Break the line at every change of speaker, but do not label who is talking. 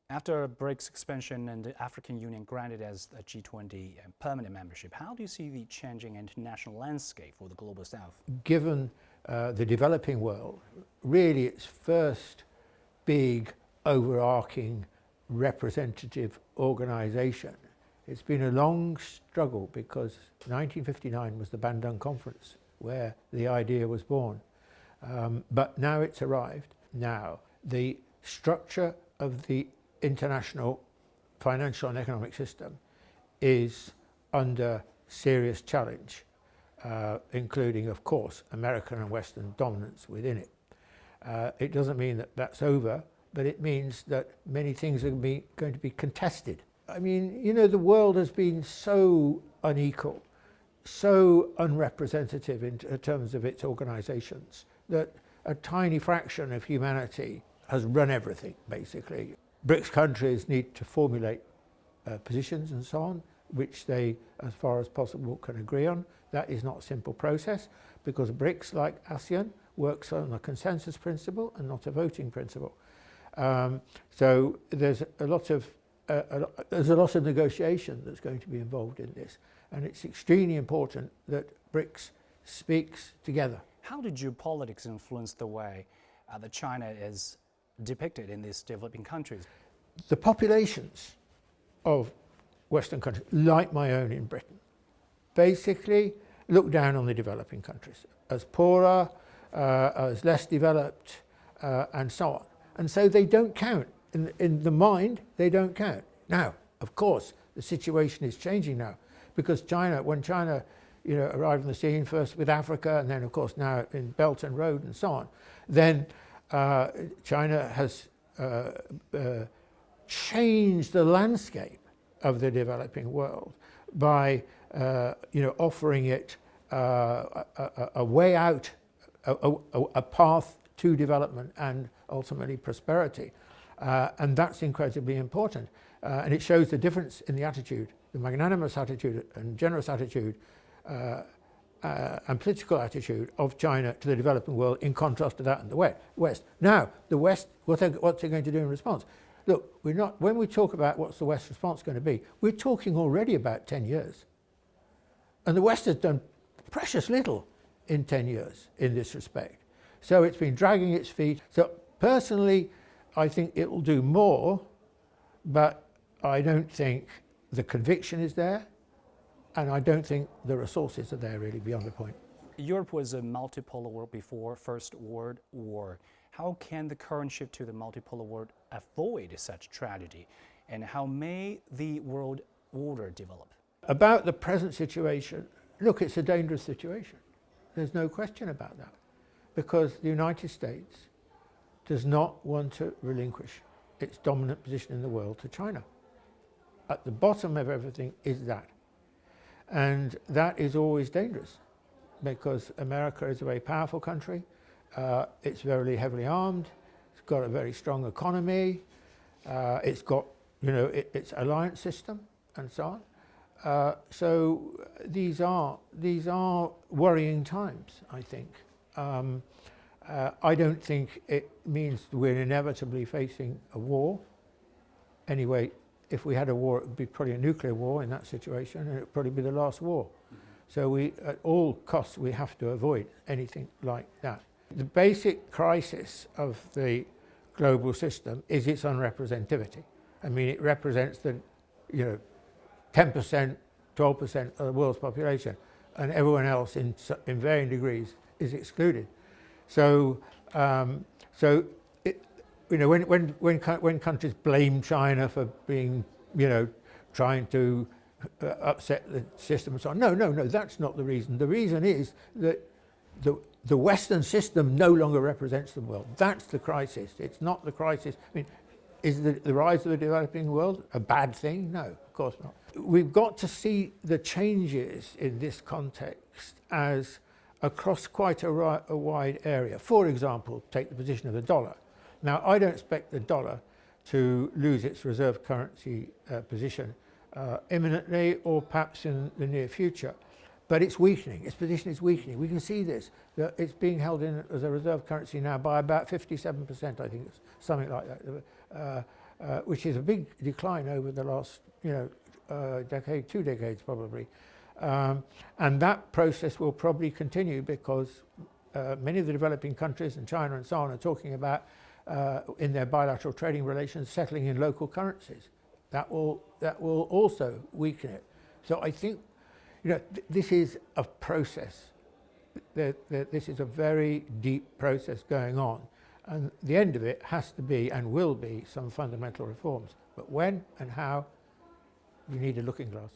After BRICS expansion and the African Union granted as a G20 permanent membership, how do you see the changing international landscape for the Global South?
Given the developing world, really its first big overarching representative organization, it's been a long struggle because 1959 was the Bandung Conference where the idea was born. But now it's arrived. Now, the structure of the international financial and economic system is under serious challenge, including, of course, American and Western dominance within it. It doesn't mean that that's over, but it means that many things are going to be contested. I mean, you know, the world has been so unequal, so unrepresentative in terms of its organizations, that a tiny fraction of humanity has run everything, basically. BRICS countries need to formulate positions and so on, which they, as far as possible, can agree on. That is not a simple process because BRICS, like ASEAN, works on a consensus principle and not a voting principle. So there's a lot of negotiation that's going to be involved in this, and it's extremely important that BRICS speaks together.
How did geopolitics influence the way that China is depicted in these developing countries?
The populations of Western countries, like my own in Britain, basically look down on the developing countries as poorer, as less developed, and so on. And so they don't count. In the mind, they don't count. Now, of course, the situation is changing now because when China arrived on the scene, first with Africa and then, of course, now in Belt and Road and so on, then China has changed the landscape of the developing world by offering it a way out, a path to development and ultimately prosperity. And that's incredibly important. And it shows the difference in the attitude, the magnanimous attitude and generous attitude and political attitude of China to the developing world in contrast to that in the West. Now, the West, what's it going to do in response? Look, when we talk about what's the West's response going to be, we're talking already about 10 years. And the West has done precious little in 10 years in this respect. So it's been dragging its feet. So personally, I think it will do more, but I don't think the conviction is there, and I don't think the resources are there really beyond the point.
Europe was a multipolar world before First World War. How can the current shift to the multipolar world avoid such tragedy, and how may the world order develop?
About the present situation, look, it's a dangerous situation. There's no question about that, because the United States does not want to relinquish its dominant position in the world to China. At the bottom of everything is that. And that is always dangerous because America is a very powerful country. It's very heavily armed. It's got a very strong economy. It's got, its alliance system and so on. So these are worrying times, I think. I don't think it means we're inevitably facing a war. Anyway, if we had a war, it would be probably a nuclear war in that situation, and it would probably be the last war. Mm-hmm. So at all costs, we have to avoid anything like that. The basic crisis of the global system is its unrepresentativity. I mean, it represents the, 10%, 12% of the world's population, and everyone else in varying degrees is excluded. So, when countries blame China for being, trying to upset the system and so on, no, that's not the reason. The reason is that the Western system no longer represents the world. That's the crisis. It's not the crisis. I mean, is the rise of the developing world a bad thing? No, of course not. We've got to see the changes in this context as across quite a wide area. For example, take the position of the dollar. Now, I don't expect the dollar to lose its reserve currency position imminently or perhaps in the near future, but it's weakening. Its position is weakening. We can see this, that it's being held in as a reserve currency now by about 57%, I think it's something like that. which is a big decline over the last, decade, 2 decades probably. And that process will probably continue because many of the developing countries and China and so on are talking about in their bilateral trading relations settling in local currencies. That will also weaken it. So I think this is a process. This is a very deep process going on, and the end of it has to be and will be some fundamental reforms. But when and how, you need a looking glass.